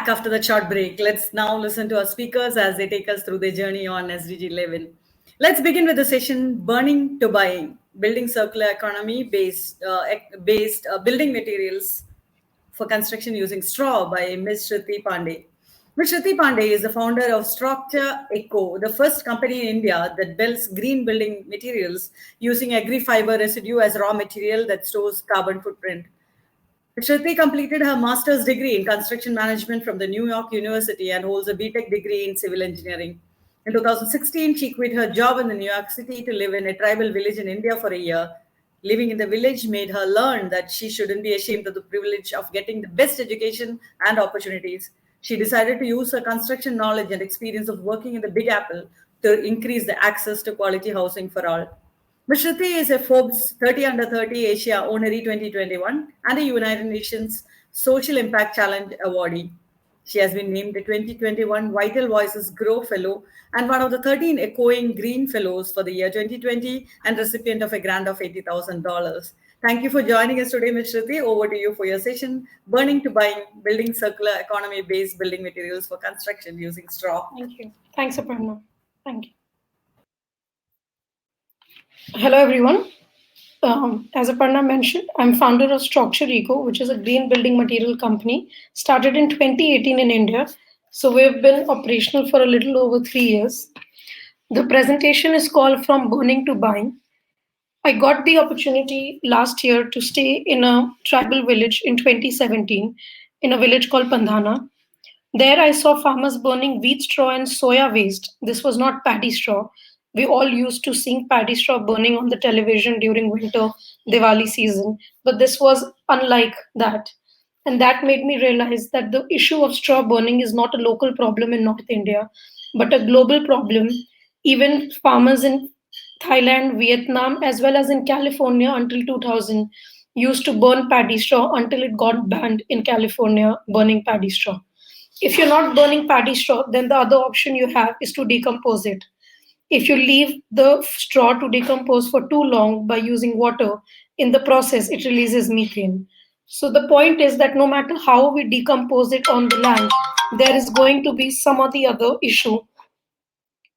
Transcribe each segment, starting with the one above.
back after the short break. Let's now listen to our speakers as they take us through their journey on SDG11. Let's begin with the session Burning to Buying, Building Circular Economy based Building Materials for Construction Using Straw by Ms. Shriti Pandey. Ms. Shriti Pandey is the founder of Structure Eco, the first company in India that builds green building materials using agri-fiber residue as raw material that stores carbon footprint. Shriti completed her master's degree in construction management from the New York University and holds a BTech degree in civil engineering. In 2016, she quit her job in New York City to live in a tribal village in India for a year. Living in the village made her learn that she shouldn't be ashamed of the privilege of getting the best education and opportunities. She decided to use her construction knowledge and experience of working in the Big Apple to increase the access to quality housing for all. Ms. Shriti is a Forbes 30 Under 30 Asia Honoree 2021 and a United Nations Social Impact Challenge awardee. She has been named a 2021 Vital Voices Grow Fellow and one of the 13 Echoing Green Fellows for the year 2020 and recipient of a grant of $80,000. Thank you for joining us today, Ms. Shriti. Over to you for your session, Burning to Buying, Building Circular Economy-Based Building Materials for Construction Using Straw. Thank you. Thanks, Aparna. Thank you. Hello, everyone. As Aparna mentioned, I'm founder of Structure Eco, which is a green building material company, started in 2018 in India. So we've been operational for a little over 3 years. The presentation is called From Burning to Buying. I got the opportunity last year to stay in a tribal village in 2017, in a village called Pandhana. There I saw farmers burning wheat straw and soya waste. This was not paddy straw. We all used to seeing paddy straw burning on the television during winter Diwali season, but this was unlike that. And that made me realize that the issue of straw burning is not a local problem in North India, but a global problem. Even farmers in Thailand, Vietnam, as well as in California until 2000 used to burn paddy straw until it got banned in California, burning paddy straw. If you're not burning paddy straw, then the other option you have is to decompose it. If you leave the straw to decompose for too long by using water, in the process, it releases methane. So the point is that no matter how we decompose it on the land, there is going to be some or the other issue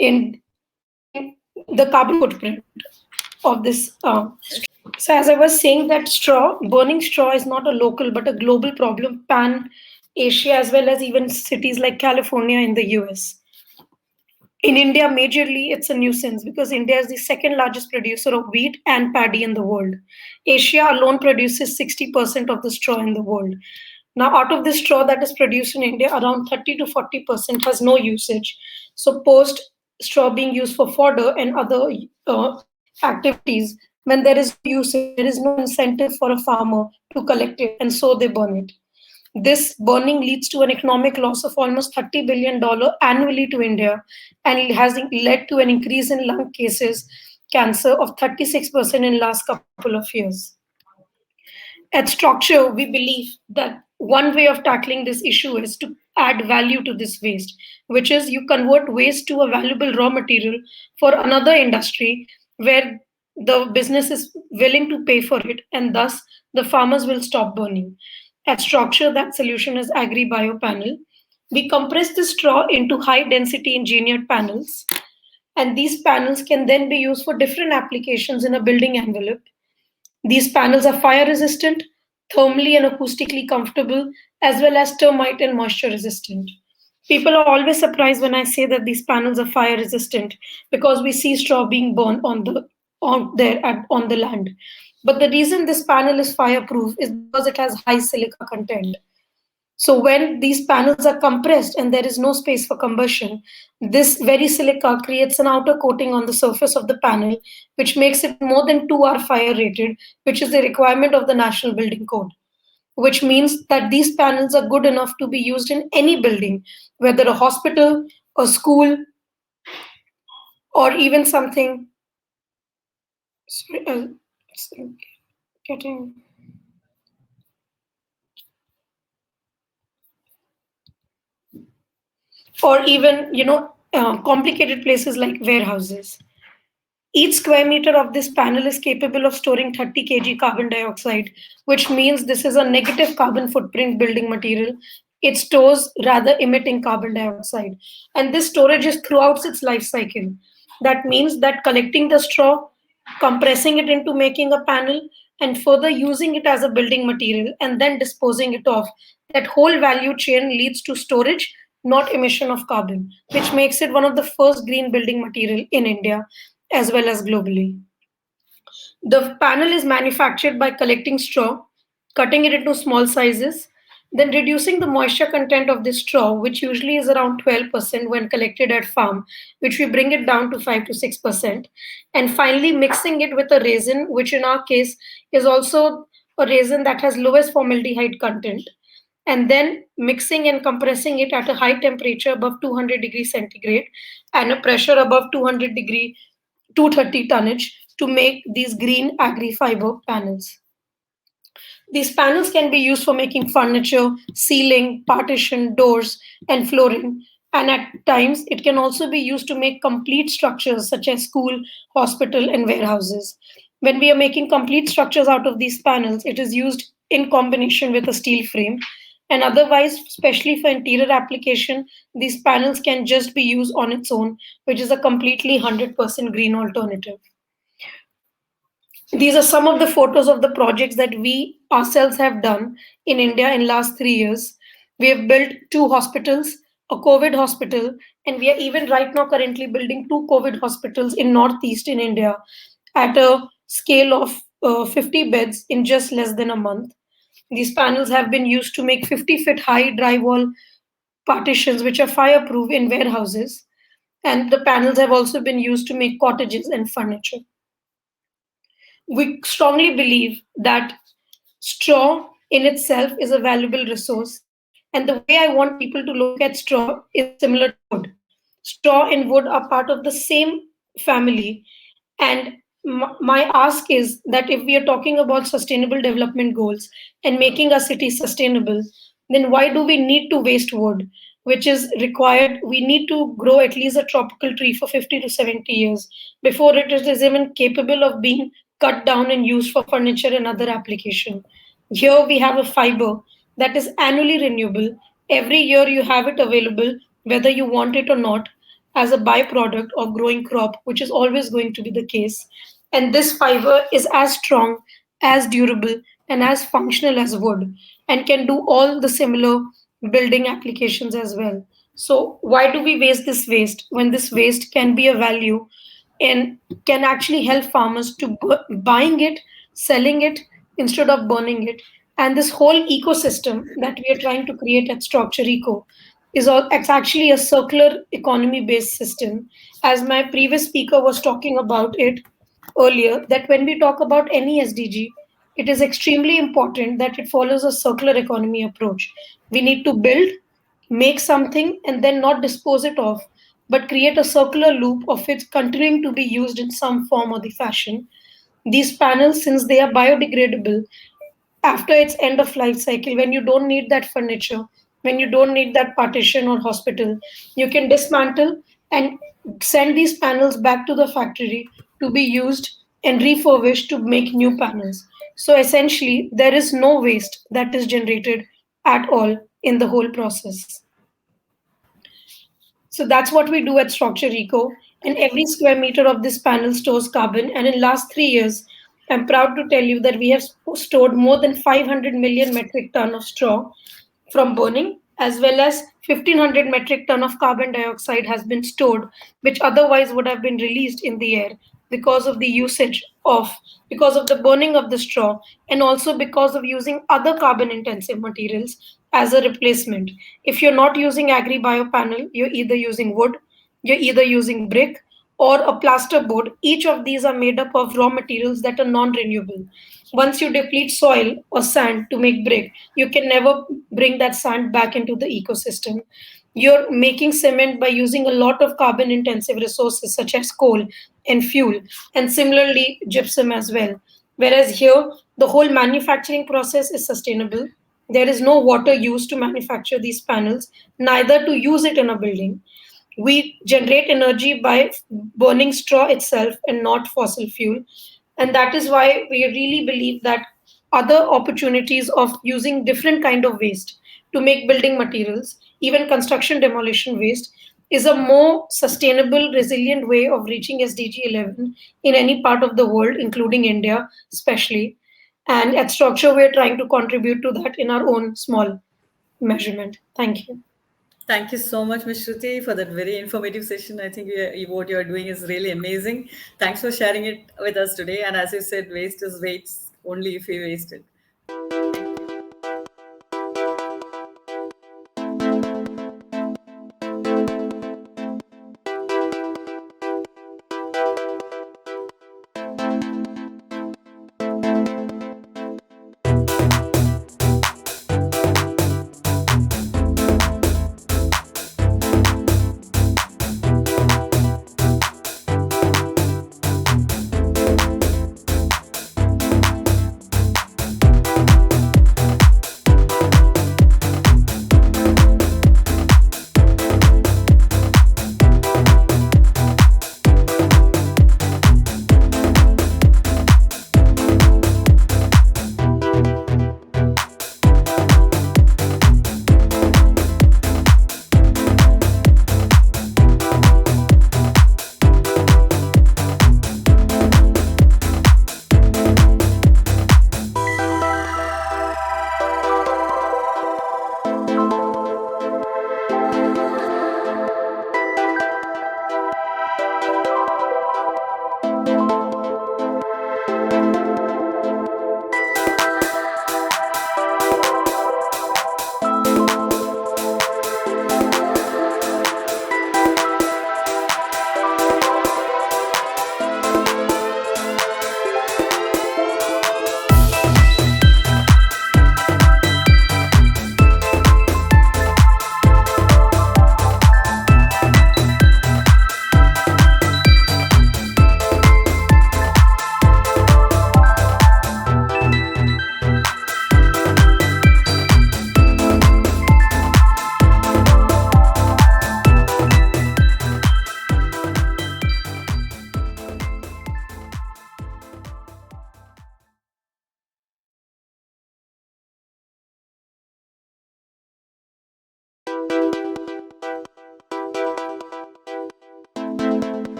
in the carbon footprint of this. So as I was saying that burning straw is not a local but a global problem, pan-Asia as well as even cities like California in the US. In India, majorly, it's a nuisance because India is the second largest producer of wheat and paddy in the world. Asia alone produces 60% of the straw in the world. Now, out of the straw that is produced in India, around 30 to 40% has no usage. So post straw being used for fodder and other activities, when there is usage, there is no incentive for a farmer to collect it, and so they burn it. This burning leads to an economic loss of almost $30 billion annually to India, and it has led to an increase in lung cases, cancer of 36% in last couple of years. At Structure, we believe that one way of tackling this issue is to add value to this waste, which is you convert waste to a valuable raw material for another industry where the business is willing to pay for it, and thus the farmers will stop burning. At Structure, that solution is Agribio Panel. We compress the straw into high-density engineered panels, and these panels can then be used for different applications in a building envelope. These panels are fire-resistant, thermally and acoustically comfortable, as well as termite and moisture-resistant. People are always surprised when I say that these panels are fire-resistant because we see straw being burned on the land. But the reason this panel is fireproof is because it has high silica content. So when these panels are compressed and there is no space for combustion, this very silica creates an outer coating on the surface of the panel, which makes it more than 2R fire rated, which is the requirement of the National Building Code, which means that these panels are good enough to be used in any building, whether a hospital, a school, or even something. Or even, complicated places like warehouses. Each square meter of this panel is capable of storing 30 kg carbon dioxide, which means this is a negative carbon footprint building material it stores rather emitting carbon dioxide. And this storage is throughout its life cycle. That means that collecting the straw, compressing it into making a panel, and further using it as a building material and then disposing it off, that whole value chain leads to storage, not emission of carbon, which makes it one of the first green building material in India as well as globally. The panel is manufactured by collecting straw, cutting it into small sizes, then reducing the moisture content of this straw, which usually is around 12% when collected at farm, which we bring it down to 5 to 6%, and finally mixing it with a resin, which in our case is also a resin that has lowest formaldehyde content, and then mixing and compressing it at a high temperature above 200 degrees centigrade and a pressure above 230 tonnage to make these green agri-fiber panels. These panels can be used for making furniture, ceiling, partition, doors, and flooring. And at times, it can also be used to make complete structures such as school, hospital, and warehouses. When we are making complete structures out of these panels, it is used in combination with a steel frame. And otherwise, especially for interior application, these panels can just be used on its own, which is a completely 100% green alternative. These are some of the photos of the projects that we ourselves have done in India in last 3 years. We have built 2 hospitals, a COVID hospital, and we are even right now currently building 2 COVID hospitals in Northeast in India at a scale of 50 beds in just less than a month. These panels have been used to make 50-foot high drywall partitions which are fireproof in warehouses, and the panels have also been used to make cottages and furniture. We strongly believe that straw in itself is a valuable resource. And the way I want people to look at straw is similar to wood. Straw and wood are part of the same family. And my ask is that if we are talking about sustainable development goals and making our city sustainable, then why do we need to waste wood, which is required? We need to grow at least a tropical tree for 50 to 70 years before it is even capable of being cut down and used for furniture and other application. Here we have a fiber that is annually renewable. Every year you have it available, whether you want it or not, as a byproduct of growing crop, which is always going to be the case. And this fiber is as strong, as durable, and as functional as wood, and can do all the similar building applications as well. So, why do we waste this waste when this waste can be a value and can actually help farmers to buying it, selling it instead of burning it? And this whole ecosystem that we are trying to create at Structure Eco it's actually a circular economy based system. As my previous speaker was talking about it earlier, that when we talk about any SDG, it is extremely important that it follows a circular economy approach. We need to build, make something, and then not dispose it off, but create a circular loop of it continuing to be used in some form or the fashion. These panels, since they are biodegradable, after its end of life cycle, when you don't need that furniture, when you don't need that partition or hospital, you can dismantle and send these panels back to the factory to be used and refurbished to make new panels. So essentially, there is no waste that is generated at all in the whole process. So that's what we do at Structure Eco. And every square meter of this panel stores carbon. And in last 3 years, I'm proud to tell you that we have stored more than 500 million metric ton of straw from burning, as well as 1500 metric ton of carbon dioxide has been stored, which otherwise would have been released in the air because of the usage of, because of the burning of the straw, and also because of using other carbon intensive materials as a replacement. If you're not using Agribio Panel, you're either using wood, you're either using brick, or a plaster board. Each of these are made up of raw materials that are non-renewable. Once you deplete soil or sand to make brick, you can never bring that sand back into the ecosystem. You're making cement by using a lot of carbon intensive resources such as coal and fuel, and similarly gypsum as well. Whereas here, the whole manufacturing process is sustainable. There is no water used to manufacture these panels, neither to use it in a building. We generate energy by burning straw itself and not fossil fuel. And that is why we really believe that other opportunities of using different kind of waste to make building materials, even construction demolition waste, is a more sustainable, resilient way of reaching SDG 11 in any part of the world, including India, especially. And at Structure, we're trying to contribute to that in our own small measurement. Thank you. Thank you so much, Ms. Shruti, for that very informative session. I think what you are doing is really amazing. Thanks for sharing it with us today. And as you said, waste is waste only if we waste it.